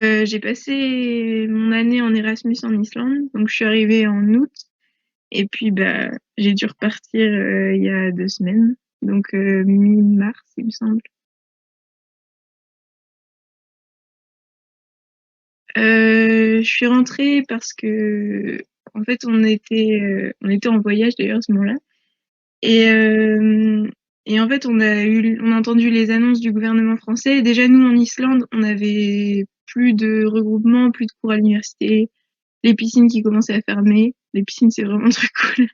J'ai passé mon année en Erasmus en Islande, donc je suis arrivée en août et puis bah j'ai dû repartir il y a 2 semaines, donc mi-mars il me semble. Je suis rentrée parce que en fait on était en voyage d'ailleurs à ce moment-là et et en fait on a entendu les annonces du gouvernement français. Et déjà nous en Islande on avait plus de regroupements, plus de cours à l'université, les piscines qui commençaient à fermer. Les piscines, c'est vraiment très cool.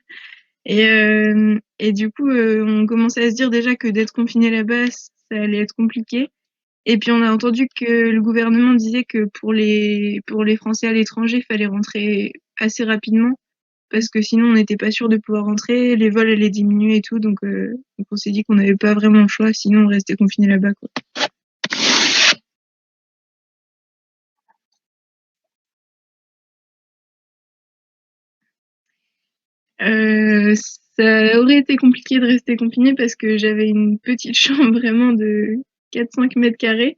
Et du coup, on commençait à se dire déjà que d'être confiné là-bas, ça allait être compliqué. Et puis on a entendu que le gouvernement disait que pour les Français à l'étranger, il fallait rentrer assez rapidement parce que sinon on n'était pas sûr de pouvoir rentrer, les vols allaient diminuer et tout, donc on s'est dit qu'on n'avait pas vraiment le choix, sinon on restait confiné là-bas, quoi. Ça aurait été compliqué de rester confiné parce que j'avais une petite chambre vraiment de 4-5 mètres carrés.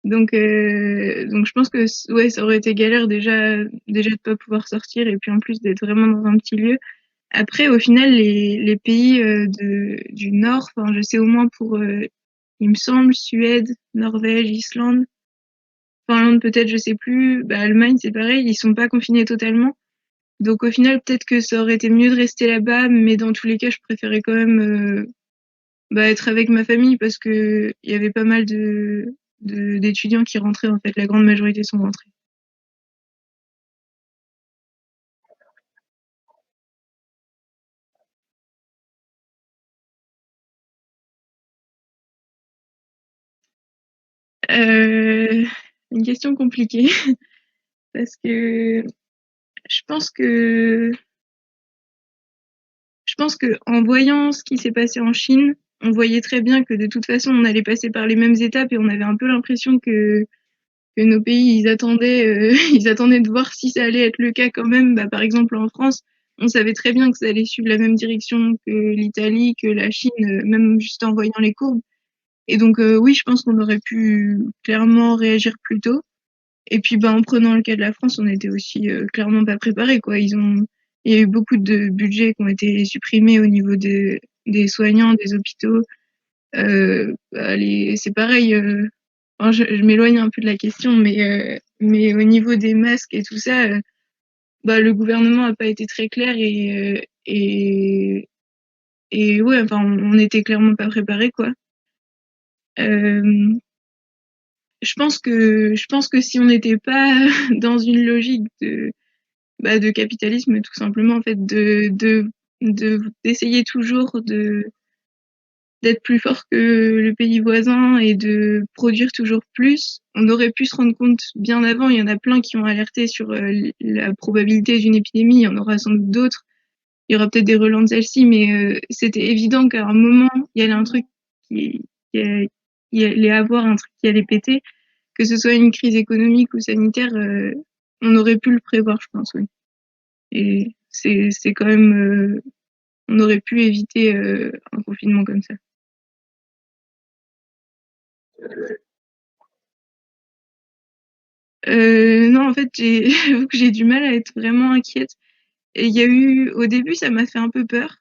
Donc je pense que ouais, ça aurait été galère déjà de pas pouvoir sortir et puis en plus d'être vraiment dans un petit lieu. Après, au final, les pays du Nord, enfin, je sais au moins pour, il me semble, Suède, Norvège, Islande, Finlande peut-être, je sais plus, bah, Allemagne, c'est pareil, ils sont pas confinés totalement. Donc au final, peut-être que ça aurait été mieux de rester là-bas, mais dans tous les cas, je préférais quand même bah, être avec ma famille parce que il y avait pas mal d'étudiants qui rentraient en fait, la grande majorité sont rentrés. Euh, une question compliquée parce que je pense que je pense que en voyant ce qui s'est passé en Chine, on voyait très bien que de toute façon on allait passer par les mêmes étapes et on avait un peu l'impression que nos pays ils attendaient de voir si ça allait être le cas quand même. Bah, par exemple en France, on savait très bien que ça allait suivre la même direction que l'Italie, que la Chine, même juste en voyant les courbes. Et donc oui, je pense qu'on aurait pu clairement réagir plus tôt. Et puis bah, en prenant le cas de la France, on était aussi clairement pas préparé, quoi. Il y a eu beaucoup de budgets qui ont été supprimés au niveau des soignants, des hôpitaux. Bah, c'est pareil. Enfin, je m'éloigne un peu de la question, mais au niveau des masques et tout ça, bah, le gouvernement a pas été très clair et ouais, enfin, on était clairement pas préparé, quoi. Euh, je pense que si on n'était pas dans une logique de capitalisme, tout simplement, en fait, d'essayer toujours d'être plus fort que le pays voisin et de produire toujours plus. On aurait pu se rendre compte bien avant. Il y en a plein qui ont alerté sur la probabilité d'une épidémie. Il y en aura sans doute d'autres. Il y aura peut-être des relents de celle-ci, mais c'était évident qu'à un moment, il y allait un truc qui, il allait avoir un truc qui allait péter, que ce soit une crise économique ou sanitaire. On aurait pu le prévoir, je pense, oui. Et c'est quand même, on aurait pu éviter un confinement comme ça. Non, en fait, j'avoue que j'ai du mal à être vraiment inquiète. Et il y a eu, au début, ça m'a fait un peu peur.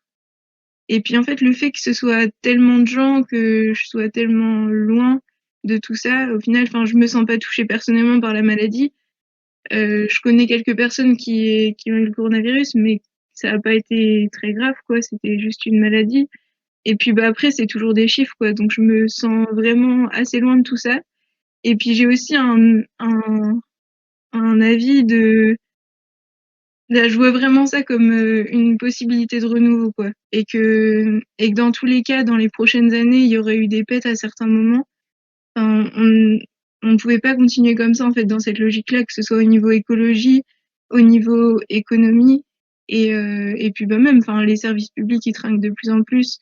Et puis, en fait, le fait que ce soit tellement de gens, que je sois tellement loin de tout ça, au final, enfin, je me sens pas touchée personnellement par la maladie. Je connais quelques personnes qui ont eu le coronavirus, mais ça a pas été très grave, quoi. C'était juste une maladie. Et puis, bah, après, c'est toujours des chiffres, quoi. Donc, je me sens vraiment assez loin de tout ça. Et puis, j'ai aussi un avis là, je vois vraiment ça comme une possibilité de renouveau, quoi. Et que dans tous les cas, dans les prochaines années, il y aurait eu des pètes à certains moments. Enfin, on ne pouvait pas continuer comme ça, en fait, dans cette logique-là, que ce soit au niveau écologie, au niveau économie, et puis bah même, enfin, les services publics, ils trinquent de plus en plus.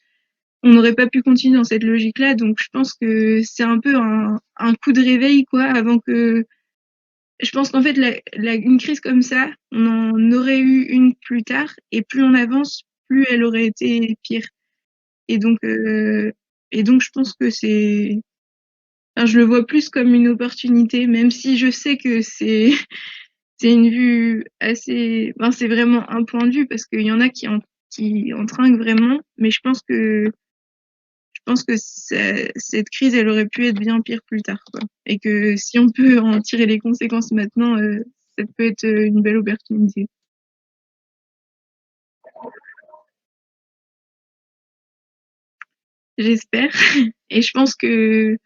On n'aurait pas pu continuer dans cette logique-là, donc je pense que c'est un peu un coup de réveil, quoi, avant que je pense qu'en fait, une crise comme ça, on en aurait eu une plus tard, et plus on avance, plus elle aurait été pire. Et donc, je pense que Enfin, je le vois plus comme une opportunité, même si je sais que c'est une vue assez, enfin, c'est vraiment un point de vue parce qu'il y en a qui en trinquent vraiment, mais je pense que cette crise, elle aurait pu être bien pire plus tard, quoi. Et que si on peut en tirer les conséquences maintenant, ça peut être une belle opportunité. J'espère. Et je pense que,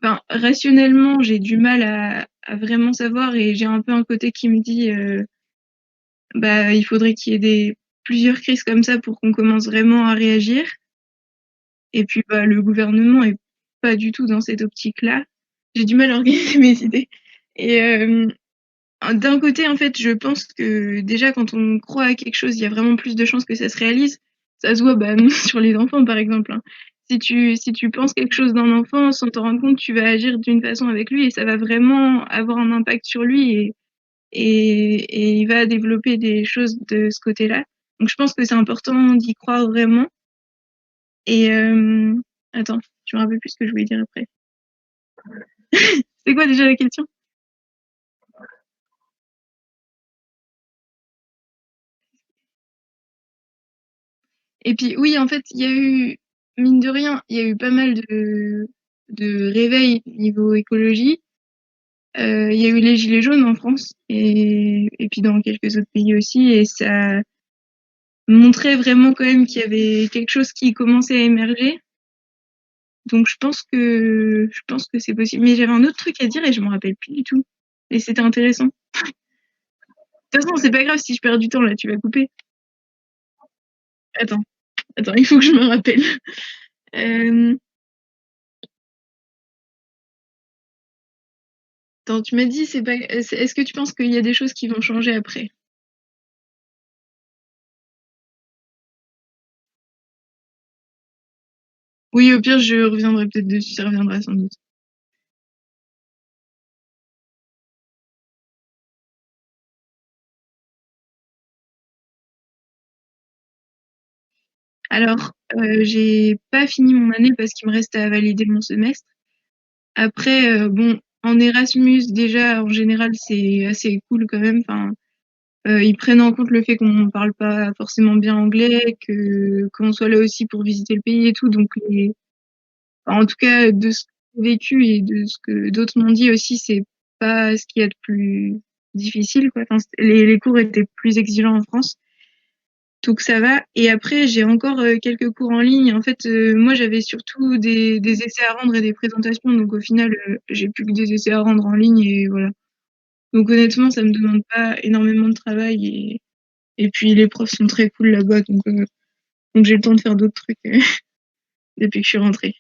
enfin, rationnellement, j'ai du mal à vraiment savoir et j'ai un peu un côté qui me dit, bah, il faudrait qu'il y ait plusieurs crises comme ça pour qu'on commence vraiment à réagir. Et puis, bah, le gouvernement est pas du tout dans cette optique-là. J'ai du mal à organiser mes idées. Et d'un côté, en fait, je pense que déjà, quand on croit à quelque chose, il y a vraiment plus de chances que ça se réalise. Ça se voit bah, sur les enfants, par exemple. Hein. Si tu penses quelque chose d'un enfant, sans t'en rendre compte, tu vas agir d'une façon avec lui et ça va vraiment avoir un impact sur lui et il va développer des choses de ce côté-là. Donc, je pense que c'est important d'y croire vraiment. Et attends, je me rappelle plus ce que je voulais dire après. C'est quoi déjà la question? Et puis oui, en fait, il y a eu, mine de rien, il y a eu pas mal de réveils niveau écologie. Il y a eu les gilets jaunes en France et puis dans quelques autres pays aussi. Et ça montrait vraiment quand même qu'il y avait quelque chose qui commençait à émerger. Donc je pense que c'est possible. Mais j'avais un autre truc à dire et je me rappelle plus du tout. Et c'était intéressant. De toute façon, c'est pas grave si je perds du temps là, tu vas couper. Attends, attends, il faut que je me rappelle. Euh, attends, tu m'as dit, c'est pas, est-ce que tu penses qu'il y a des choses qui vont changer après? Oui, au pire, je reviendrai peut-être dessus, ça reviendra sans doute. Alors, j'ai pas fini mon année parce qu'il me reste à valider mon semestre. Après, bon, en Erasmus, déjà, en général, c'est assez cool quand même. Enfin, ils prennent en compte le fait qu'on ne parle pas forcément bien anglais, que qu'on soit là aussi pour visiter le pays et tout. Donc, enfin, en tout cas, de ce que j'ai vécu et de ce que d'autres m'ont dit aussi, c'est pas ce qu'il y a de plus difficile, quoi. Enfin, les cours étaient plus exigeants en France. Donc ça va. Et après, j'ai encore quelques cours en ligne. En fait, moi, j'avais surtout des essais à rendre et des présentations. Donc au final, j'ai plus que des essais à rendre en ligne et voilà. Donc honnêtement, ça me demande pas énormément de travail et puis les profs sont très cool là-bas. Donc j'ai le temps de faire d'autres trucs depuis que je suis rentrée.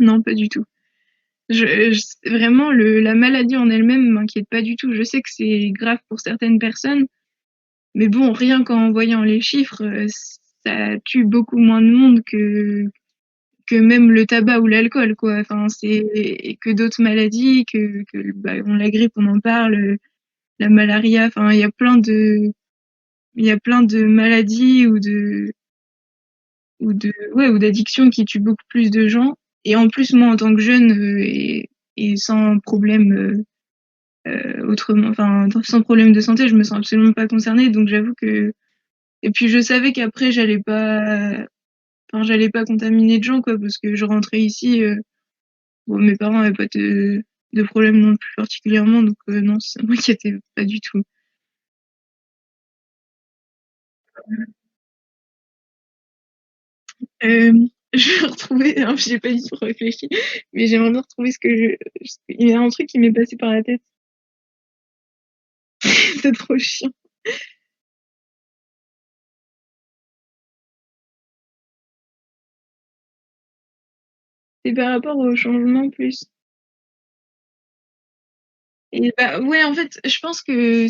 Non, pas du tout. Vraiment, la maladie en elle-même m'inquiète pas du tout. Je sais que c'est grave pour certaines personnes, mais bon, rien qu'en voyant les chiffres, ça tue beaucoup moins de monde que même le tabac ou l'alcool, quoi. Enfin, c'est que d'autres maladies, que bah, la grippe, on en parle, la malaria. Enfin, il y a plein de maladies ouais, ou d'addictions qui tuent beaucoup plus de gens. Et en plus, moi, en tant que jeune et sans problème autrement, enfin, sans problème de santé, je me sens absolument pas concernée. Donc, j'avoue que. Et puis, je savais qu'après, j'allais pas contaminer de gens, quoi, parce que je rentrais ici. Bon, mes parents avaient pas de problème non plus particulièrement, donc non, ça m'inquiétait pas du tout. Euh, je vais retrouver, alors j'ai pas du tout réfléchi, mais j'aimerais bien retrouver ce que il y a un truc qui m'est passé par la tête, c'est trop chiant. C'est par rapport au changement plus. Et bah ouais, en fait, je pense que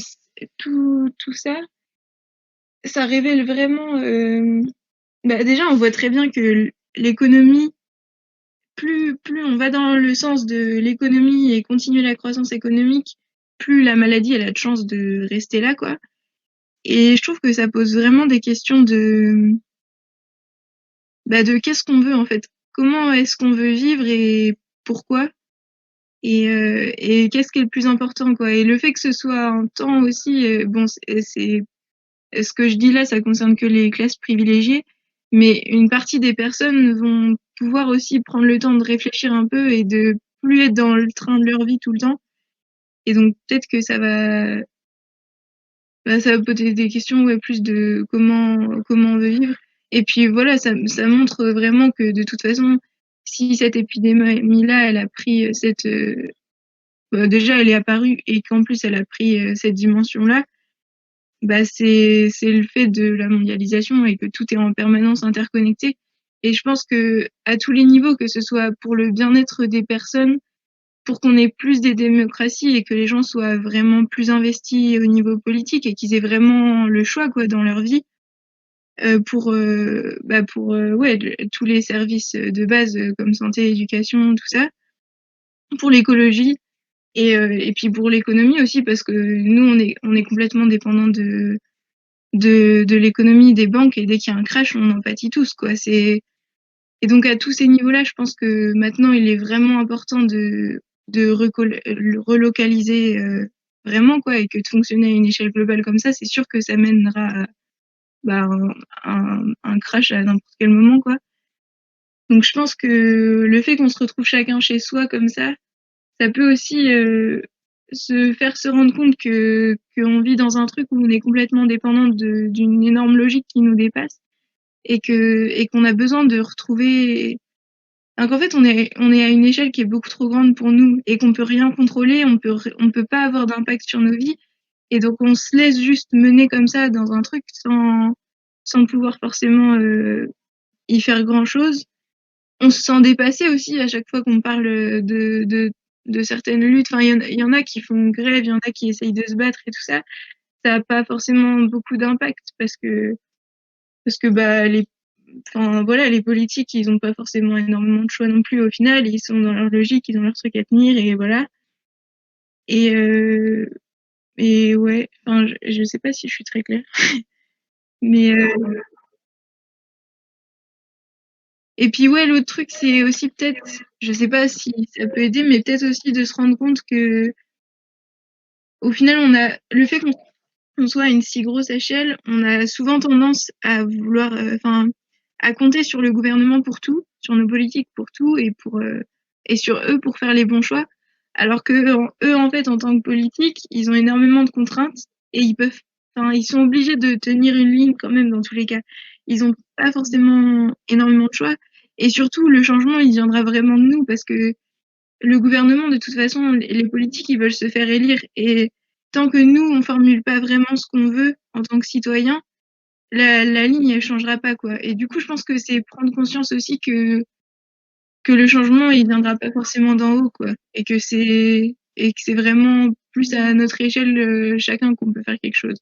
tout ça, ça révèle vraiment. Déjà, on voit très bien que l'économie, plus on va dans le sens de l'économie et continuer la croissance économique, plus la maladie elle a de chances de rester là, quoi. Et je trouve que ça pose vraiment des questions de qu'est-ce qu'on veut en fait, comment est-ce qu'on veut vivre et pourquoi, et qu'est-ce qui est le plus important, quoi. Et le fait que ce soit un temps aussi, bon, c'est ce que je dis là, ça concerne que les classes privilégiées, mais une partie des personnes vont pouvoir aussi prendre le temps de réfléchir un peu et de plus être dans le train de leur vie tout le temps. Et donc peut-être que ça va poser des questions, ouais, plus de comment on veut vivre. Et puis voilà, ça montre vraiment que de toute façon, si cette épidémie-là, elle a pris déjà elle est apparue et qu'en plus elle a pris cette dimension-là, c'est le fait de la mondialisation et que tout est en permanence interconnecté. Et je pense que à tous les niveaux, que ce soit pour le bien-être des personnes, pour qu'on ait plus des démocraties et que les gens soient vraiment plus investis au niveau politique et qu'ils aient vraiment le choix, quoi, dans leur vie, pour tous les services de base, comme santé, éducation, tout ça, pour l'écologie, et puis pour l'économie aussi, parce que nous on est complètement dépendant de l'économie, des banques, et dès qu'il y a un crash, on en pâtit tous, quoi. Et donc à tous ces niveaux-là, je pense que maintenant il est vraiment important de relocaliser vraiment, quoi, et que de fonctionner à une échelle globale comme ça, c'est sûr que ça mènera à un crash à n'importe quel moment, quoi. Donc je pense que le fait qu'on se retrouve chacun chez soi comme ça peut aussi se rendre compte que qu'on vit dans un truc où on est complètement dépendant d'une énorme logique qui nous dépasse, et qu'on a besoin de retrouver. Donc en fait, on est à une échelle qui est beaucoup trop grande pour nous et qu'on peut rien contrôler, on peut pas avoir d'impact sur nos vies, et donc on se laisse juste mener comme ça dans un truc sans pouvoir forcément y faire grand-chose. On se sent dépassé aussi à chaque fois qu'on parle de certaines luttes. Enfin, il y en a qui font grève, il y en a qui essayent de se battre et tout ça. Ça a pas forcément beaucoup d'impact parce que enfin voilà, les politiques, ils ont pas forcément énormément de choix non plus au final. Ils sont dans leur logique, ils ont leur truc à tenir, et voilà. Et ouais, enfin je sais pas si je suis très claire, mais et puis ouais, l'autre truc, c'est aussi peut-être, je sais pas si ça peut aider, mais peut-être aussi de se rendre compte que au final, on a le fait qu'on soit à une si grosse échelle, on a souvent tendance à vouloir, enfin, à compter sur le gouvernement pour tout, sur nos politiques pour tout, et sur eux pour faire les bons choix. Alors que eux, en fait, en tant que politique, ils ont énormément de contraintes, et enfin, ils sont obligés de tenir une ligne quand même dans tous les cas. Ils ont pas forcément énormément de choix. Et surtout, le changement, il viendra vraiment de nous, parce que le gouvernement, de toute façon, les politiques, ils veulent se faire élire. Et tant que nous, on formule pas vraiment ce qu'on veut en tant que citoyen, la ligne, elle changera pas, quoi. Et du coup, je pense que c'est prendre conscience aussi que le changement, il viendra pas forcément d'en haut, quoi. Et que c'est vraiment plus à notre échelle, chacun, qu'on peut faire quelque chose.